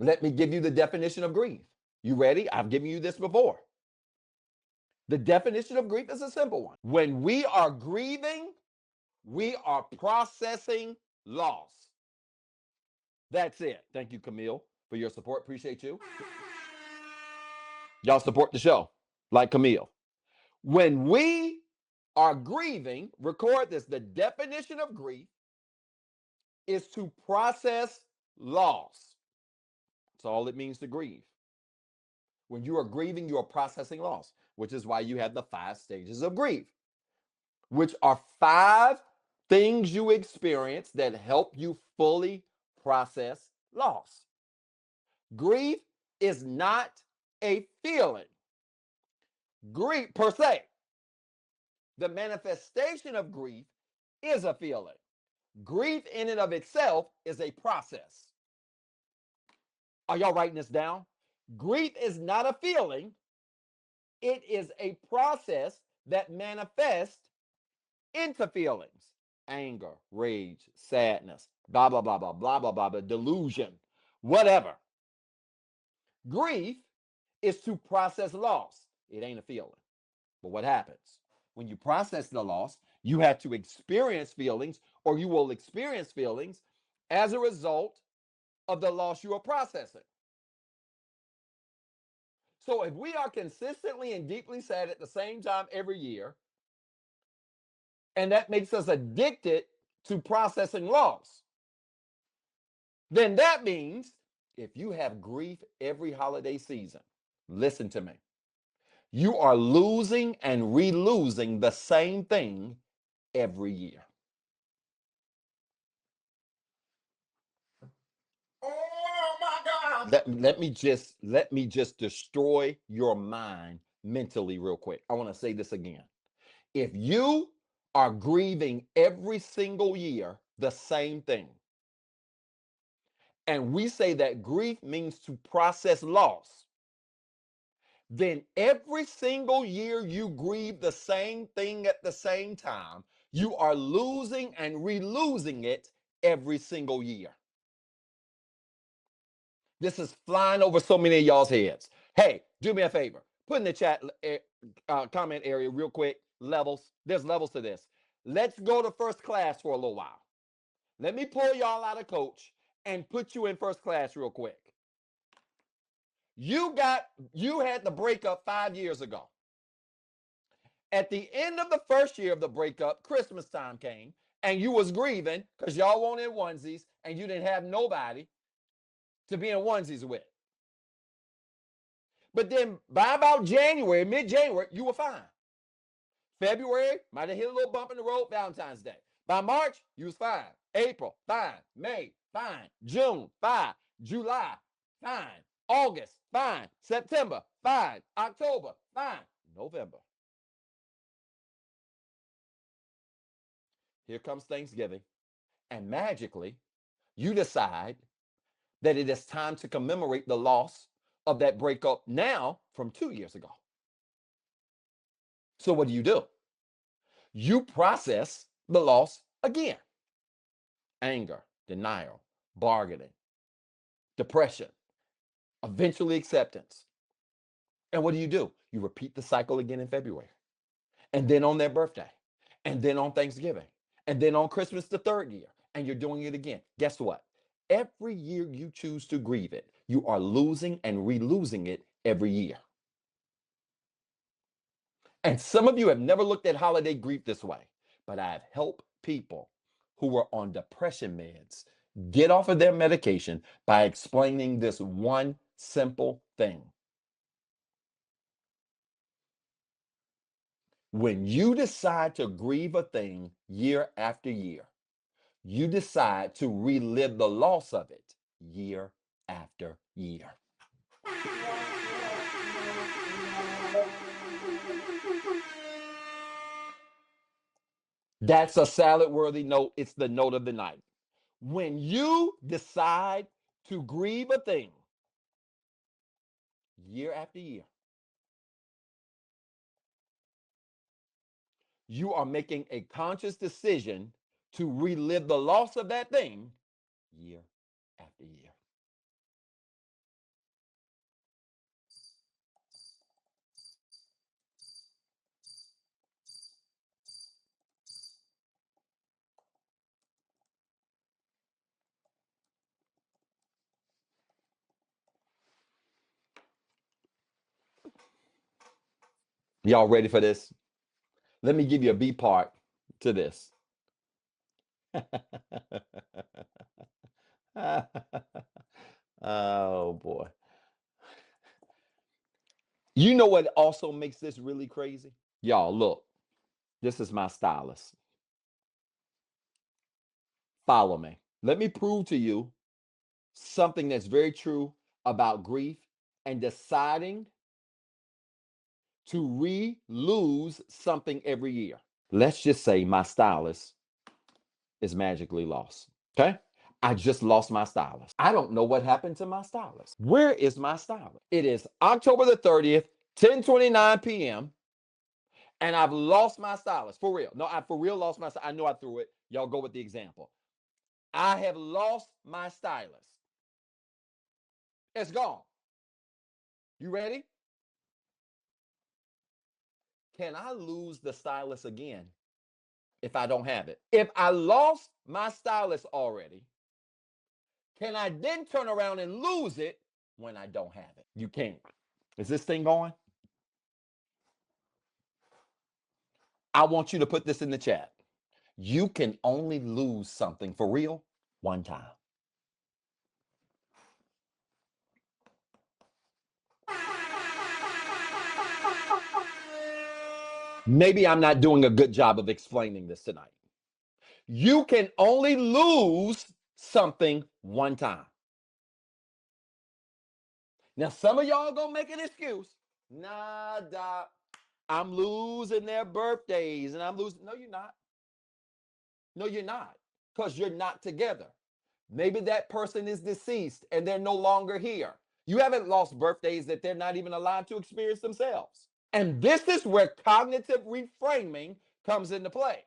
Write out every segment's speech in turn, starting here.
Let me give you the definition of grief. You ready? I've given you this before. The definition of grief is a simple one. When we are grieving, we are processing loss. That's it. Thank you, Camille, for your support. Appreciate you. Y'all support the show like Camille. When we are grieving, record this. The definition of grief is to process loss. That's all it means to grieve. When you are grieving, you are processing loss, which is why you have the 5 stages of grief, which are 5 things you experience that help you fully process loss. Grief is not a feeling, grief per se. The manifestation of grief is a feeling. Grief in and of itself is a process. Are y'all writing this down? Grief is not a feeling. It is a process that manifests into feelings. Anger, rage, sadness, blah, blah, blah, blah, blah, blah, blah, blah, delusion, whatever. Grief is to process loss. It ain't a feeling. But what happens? When you process the loss, you have to experience feelings, or you will experience feelings as a result of the loss you are processing. So if we are consistently and deeply sad at the same time every year, and that makes us addicted to processing loss, then that means if you have grief every holiday season, listen to me, you are losing and re-losing the same thing every year. Oh my God. Let me just destroy your mind mentally real quick. I want to say this again. If you are grieving every single year the same thing, and we say that grief means to process loss, then every single year you grieve the same thing at the same time, you are losing and re-losing it every single year. This is flying over so many of y'all's heads. Hey, do me a favor. Put in the chat comment area real quick, levels. There's levels to this. Let's go to first class for a little while. Let me pull y'all out of coach and put you in first class real quick. You had the breakup 5 years ago. At the end of the first year of the breakup, Christmas time came, and you was grieving because y'all wanted onesies and you didn't have nobody to be in onesies with. But then by about January, mid-January, you were fine. February, might have hit a little bump in the road, Valentine's Day. By March, you was fine. April, fine. May, fine. June, fine. July, fine. August, fine. September, fine. October, fine. November. Here comes Thanksgiving. And magically, you decide that it is time to commemorate the loss of that breakup now from 2 years ago. So what do? You process the loss again. Anger, denial, bargaining, depression, eventually acceptance. And what do? You repeat the cycle again in February. And then on their birthday. And then on Thanksgiving. And then on Christmas the 3rd year. And you're doing it again. Guess what? Every year you choose to grieve it, you are losing and re-losing it every year. And some of you have never looked at holiday grief this way, but I have helped people who were on depression meds get off of their medication by explaining this one simple thing. When you decide to grieve a thing year after year, you decide to relive the loss of it year after year. That's a salad-worthy note. It's the note of the night. When you decide to grieve a thing year after year, you are making a conscious decision to relive the loss of that thing year after year. Y'all ready for this? Let me give you a B part to this. Oh boy. You know what also makes this really crazy? Y'all, look, this is my stylist. Follow me. Let me prove to you something that's very true about grief and deciding to lose something every year. Let's just say my stylist is magically lost. Okay? I just lost my stylist. I don't know what happened to my stylist. Where is my stylist? It is October the 30th, 10:29 p.m. and I've lost my stylist. For real. No, I for real lost my stylist. I know I threw it. Y'all go with the example. I have lost my stylist. It's gone. You ready? Can I lose the stylist again if I don't have it? If I lost my stylist already, can I then turn around and lose it when I don't have it? You can't. Is this thing going? I want you to put this in the chat. You can only lose something for real one time. Maybe I'm not doing a good job of explaining this tonight. You can only lose something one time. Now, some of y'all gonna make an excuse. Nah, doc, I'm losing their birthdays and I'm losing. No, you're not. No, you're not. Because you're not together. Maybe that person is deceased and they're no longer here. You haven't lost birthdays that they're not even allowed to experience themselves. And this is where cognitive reframing comes into play.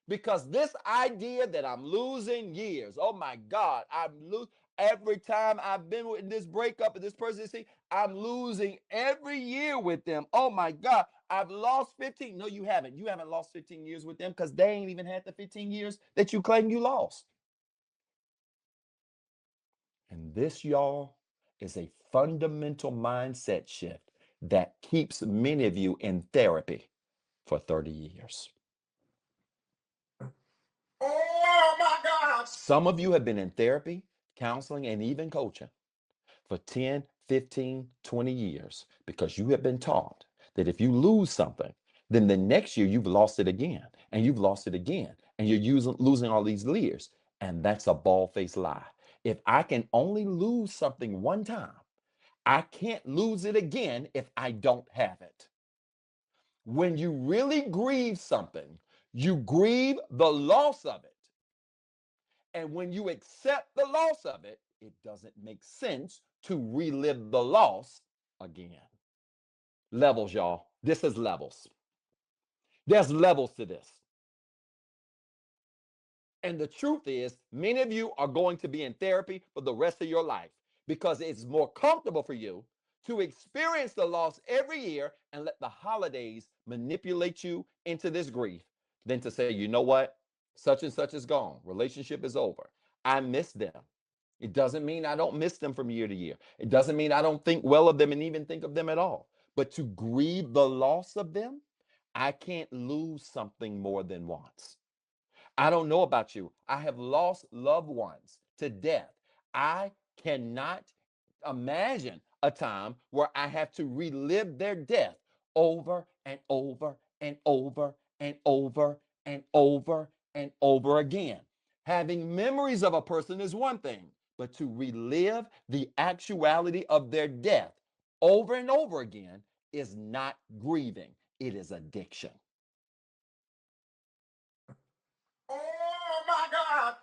Because this idea that I'm losing years, oh my God, I'm losing every time I've been in this breakup and this person, see, I'm losing every year with them. Oh my God, I've lost 15. No, you haven't. You haven't lost 15 years with them because they ain't even had the 15 years that you claim you lost. And this, y'all, is a fundamental mindset shift that keeps many of you in therapy for 30 years. Oh my God. Some of you have been in therapy, counseling, and even coaching for 10, 15, 20 years because you have been taught that if you lose something, then the next year you've lost it again, and you've lost it again, and you're losing all these years. And that's a bald-faced lie. If I can only lose something one time, I can't lose it again if I don't have it. When you really grieve something, you grieve the loss of it. And when you accept the loss of it, it doesn't make sense to relive the loss again. Levels, y'all. This is levels. There's levels to this. And the truth is, many of you are going to be in therapy for the rest of your life because it's more comfortable for you to experience the loss every year and let the holidays manipulate you into this grief than to say, you know what? Such and such is gone. Relationship is over. I miss them. It doesn't mean I don't miss them from year to year. It doesn't mean I don't think well of them and even think of them at all. But to grieve the loss of them, I can't lose something more than once. I don't know about you. I have lost loved ones to death. I cannot imagine a time where I have to relive their death over and over and over and over and over and over again. Having memories of a person is one thing, but to relive the actuality of their death over and over again is not grieving, it is addiction. Oh my God.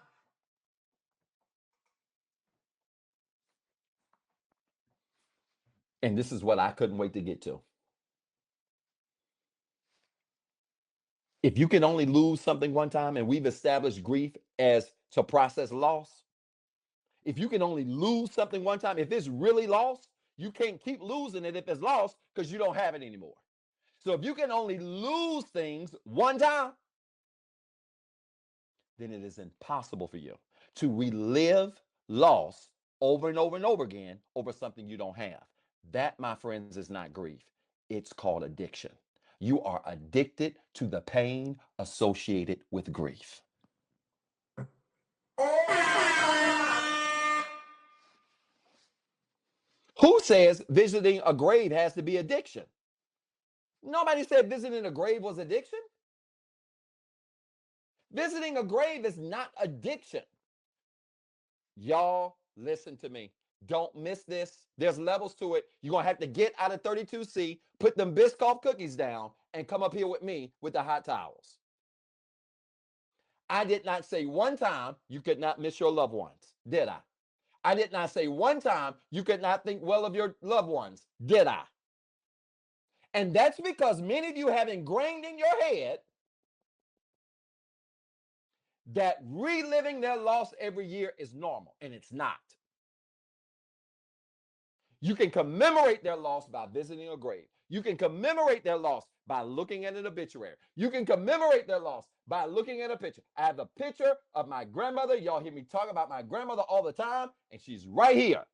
And this is what I couldn't wait to get to. If you can only lose something one time, and we've established grief as to process loss, if you can only lose something one time, if it's really lost, you can't keep losing it if it's lost because you don't have it anymore. So if you can only lose things one time, then it is impossible for you to relive loss over and over and over again over something you don't have. That, my friends, is not grief. It's called addiction. You are addicted to the pain associated with grief. Who says visiting a grave has to be addiction? Nobody said visiting a grave was addiction. Visiting a grave is not addiction. Y'all, listen to me. Don't miss this. There's levels to it. You're going to have to get out of 32C, put them Biscoff cookies down, and come up here with me with the hot towels. I did not say one time you could not miss your loved ones, did I? I did not say one time you could not think well of your loved ones, did I? And that's because many of you have ingrained in your head that reliving their loss every year is normal, and it's not. You can commemorate their loss by visiting a grave. You can commemorate their loss by looking at an obituary. You can commemorate their loss by looking at a picture. I have a picture of my grandmother. Y'all hear me talk about my grandmother all the time, and she's right here.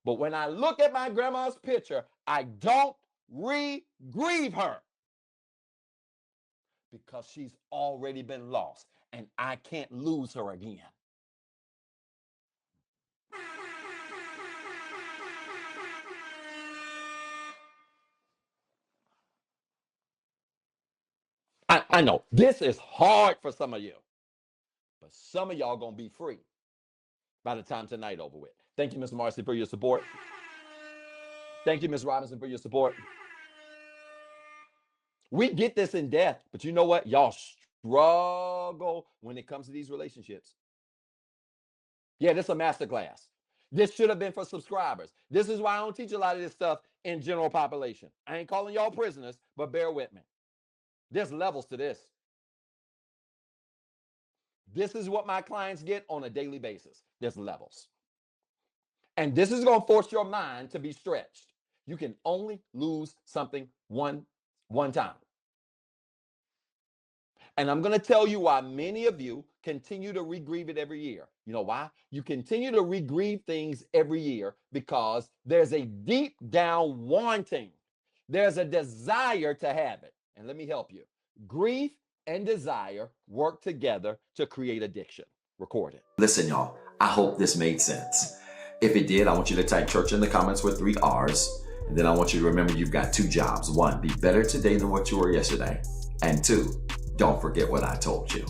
But when I look at my grandma's picture, I don't re-grieve her because she's already been lost, and I can't lose her again. I know this is hard for some of you, but some of y'all gonna be free by the time tonight over with. Thank you, Ms. Marcy, for your support. Thank you, Ms. Robinson, for your support. We get this in death, but you know what? Y'all struggle when it comes to these relationships. Yeah, this is a masterclass. This should have been for subscribers. This is why I don't teach a lot of this stuff in general population. I ain't calling y'all prisoners, but bear with me. There's levels to this. This is what my clients get on a daily basis. There's levels. And this is going to force your mind to be stretched. You can only lose something one time. And I'm going to tell you why many of you continue to re-grieve it every year. You know why? You continue to re-grieve things every year because there's a deep down wanting. There's a desire to have it. And let me help you. Grief and desire work together to create addiction. Record it. Listen, y'all, I hope this made sense. If it did, I want you to type church in the comments with 3 R's. And then I want you to remember you've got 2 jobs. 1, be better today than what you were yesterday. And 2, don't forget what I told you.